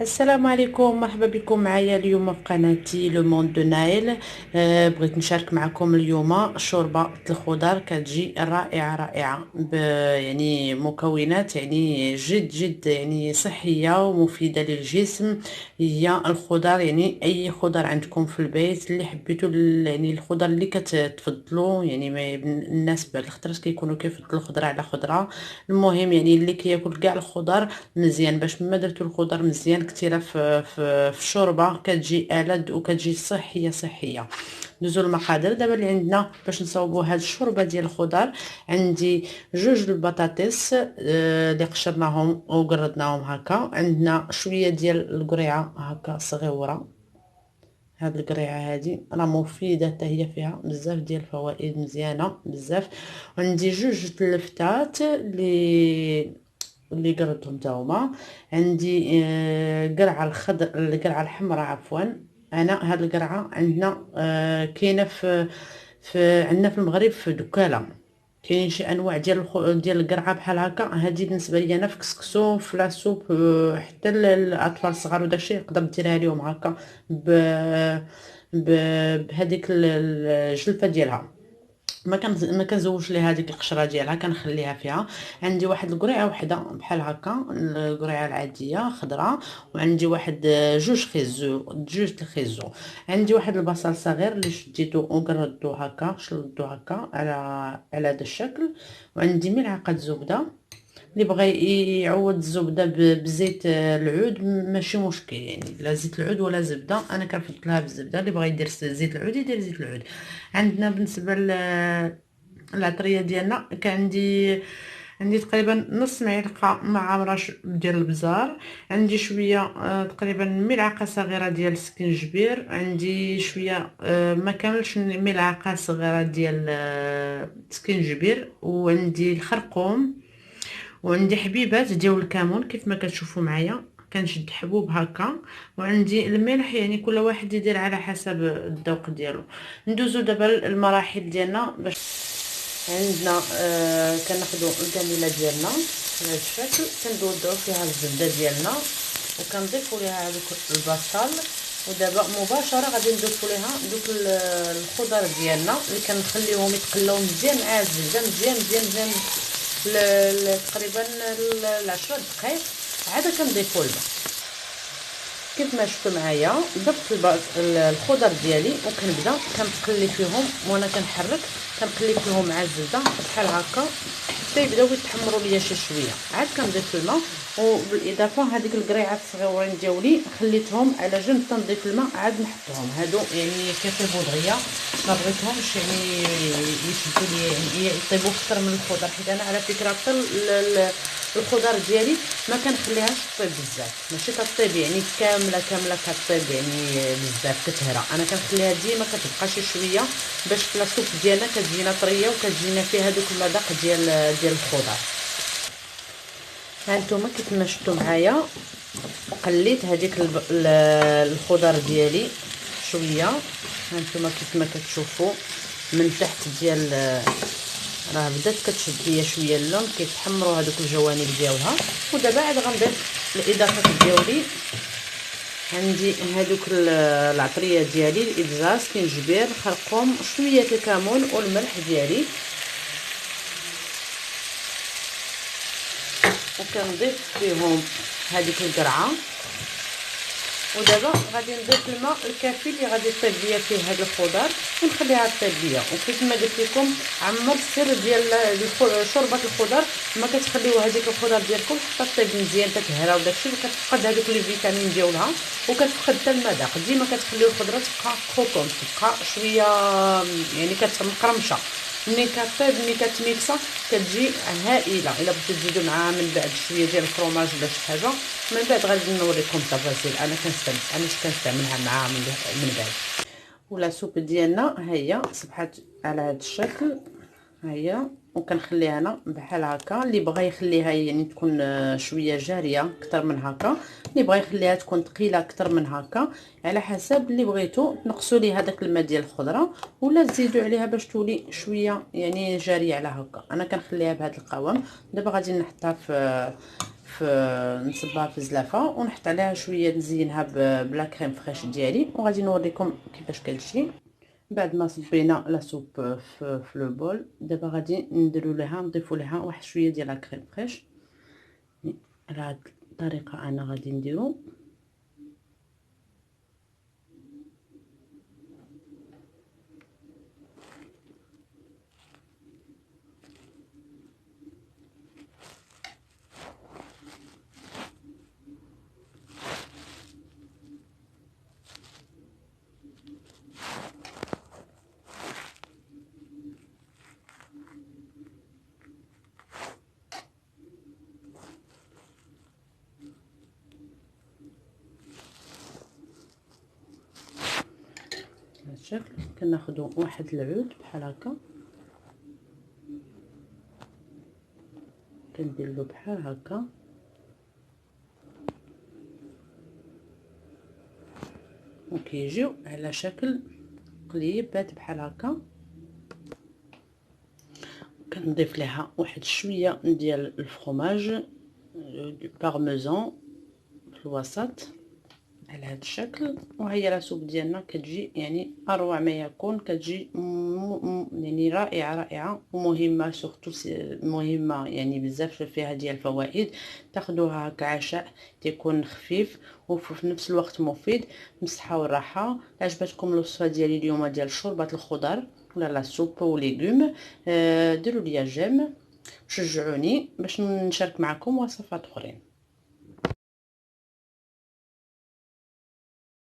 السلام عليكم، مرحبا بكم معايا اليوم في قناتي لو موند دو نايل. بغيت نشارك معكم اليوم شوربه الخضر كتجي رائعه رائعه يعني مكونات يعني جد يعني صحيه ومفيده للجسم. هي الخضر، يعني اي خضر عندكم في البيت اللي حبيتوا، يعني الخضر اللي كتفضلوا، يعني ما الناس بعض الخضرات كيكونوا كيفضلوا خضره على خضره. المهم يعني اللي كياكل كاع الخضر مزيان، باش ما درتو الخضر مزيان كثيره في الشوربه كتجي ألذ وكتجي صحيه. ندوزو المقادير دابا اللي عندنا باش نصاوبوا هاد الشوربه ديال الخضر. عندي جوج البطاطس اللي قشرناهم وقردناهم هكا. عندنا شويه ديال القريعه هكا صغيره. هاد القريعه هادي راه مفيده حتى هي، فيها بزاف ديال الفوائد مزيانه بزاف. وعندي جوج تلفتات اللي قردهم تا هما. عندي قرعه الخضر، القرعه الحمراء عفوا. انا هاد القرعه عندنا كاينه عندنا في المغرب في دكاله. كاين شي انواع ديال القرعه بحال هكا. هذه بالنسبه لي انا في كسكسو في لاصوب، حتى الاطفال الصغار وداكشي يقدر ديرها لهم هكا ب... بهذيك الجلفه ديالها. ما كنزوجش ليها هذيك القشره ديالها، كنخليها فيها. عندي واحد القريعه وحده بحال هكا، القريعه العاديه خضراء. وعندي واحد جوج الخيزو. عندي واحد البصل صغير اللي شديته وقردو هكا، شلدو هكا على هذا الشكل. وعندي ملعقه زبده. اللي بغى يعوض الزبده بزيت العود ماشي مشكل، يعني لا زيت العود ولا زبده، انا كنفضلها بالزبده. اللي بغى يدير زيت العود يدير زيت العود. عندنا بالنسبه العطريه ديالنا كان عندي تقريبا نص معلقه مع ديال البزار. عندي شويه تقريبا ملعقه صغيره ديال السكنجبير. عندي شويه ما كاملش ملعقه صغيره ديال السكنجبير. وعندي الخرقوم. وعندي حبيبات ديال الكمون كيف ما كتشوفوا معايا، كنشد حبوب هكا. وعندي الملح، يعني كل واحد يدير على حسب الذوق ديالو. ندوزو دابا المراحل ديالنا. باش عندنا كناخذوا الكميله ديالنا على هذا الشكل، كندوزو فيها الزبده ديالنا وكنضيفوا ليها هذوك البصل. ودابا مباشره غادي نضيفوا ليها دوك الخضر ديالنا اللي كنخليوهم يتقلاو مزيان مع الزبده، مزيان تقريبا 10 دقائق. عاد كنضيفوا الماء كيف ما شفتوا معايا. ضفت الخضر ديالي وكنبدا كنقلي فيهم وانا كنحرك، كنقلي فيهم مع الزبده بحال هكا حتى يبداو يتحمروا ليا شي شويه. عاد كنضيف الماء. وبالاضافه هذيك القريعات الصغيورين ديالي خليتهم على جنب، تنضيف الماء عاد نحطهم. هادو يعني كيطيبوا دغيا، ما بغيتهمش يعني يشدوا لي، يعني يطيبوا اكثر من الخضر، حيت انا على فكره حتى الخضر ديالي ما كنخليهاش طيب بزاف، ماشي كطيب يعني كامله كطيب يعني بزاف كتهرى. انا كنخليها ديما كتبقى شي شويه باش في لاصوب ديالنا كتجينا طريه وكتجينا فيها هذوك المذاق ديال الخضر. ها نتوما كيف ما شفتوا معايا قليت هذيك الخضر ديالي شويه. ها نتوما كيف ما كتشوفوا من تحت ديال راه بدات كتشد ليا شويه اللون، كيتحمروا هذوك الجوانب ديالها. ودابا عاد غنضيف الاضافات ديالي. عندي هذوك العطريه ديالي، الابزار، سكنجبير، خرقوم، شويه الكمون والملح ديالي. وكنضيف فيهم هذيك القرعه. ودابا غادي نضيف الماء الكافي اللي غادي يطيب ليا فيه هذا الخضر ونخليها طيب ليا. وكيف ما قلت لكم عمر السر ديال شوربه الخضر، ما كتخليو هذيك الخضر ديالكم حتى طيب مزيان تتهرى وداكشي، وكتفقد هذوك لي فيتامين ديالها وكتفقد حتى المذاق. ديما كتخليو الخضره تبقى خوطون، تبقى شويه يعني كتمقرمشه. ملي كطيب ملي كتميكسا كتجي هائله. الا بغيتو تزيدوا معاها من بعد شويه ديال الفرomاج ولا شي حاجه من بعد غادي نوريكم التفاصيل. انا كنستعملها معاها من بعد. ولا سوب ديالنا ها هي صبحات على هذا الشكل، ها هي. وكنخليها انا بحال هكا. اللي بغى يخليها يعني تكون شويه جاريه اكثر من هكا، اللي بغى يخليها تكون ثقيله اكثر من هكا، على حسب اللي بغيتو. تنقصوا لي هذاك الماء ديال الخضره ولا تزيدوا عليها باش تولي شويه يعني جاريه على هكا. انا كنخليها بهذا القوام. دابا غادي نحطها في نصبها في زلافه ونحط عليها شويه نزينها بلا كريم فريش ديالي، وغادي نوريكم كيفاش كتجي. بعد ما صبينا لا سوب في لو بول، دابا غادي نديرو لها نضيفو لها واحد شويه ديال لا كريم فريش. على هاد الطريقه انا غادي نديرو. بهذا الشكل كناخدو واحد العود بحال هكا، كنديرلو بحال هكا وكيجيو على شكل قليبات بحال هكا. كنضيف لها واحد شويه ديال الفرomاج دو بارميزان في الوسط على هذا الشكل. وهي لا سوب ديالنا كتجي يعني اروع ما يكون، كتجي يعني رائعه رائعه ومهمه، سورتو مهمه يعني بزاف فيها ديال الفوائد. تاخذوها كعشاء تيكون خفيف وفي نفس الوقت مفيد. بالصحه والراحه. عجبتكم الوصفه ديالي اليوم ديال شوربه الخضر ولا لا سوب وليغوم، ديروا ليا جيم، شجعوني باش نشارك معكم وصفات اخرين.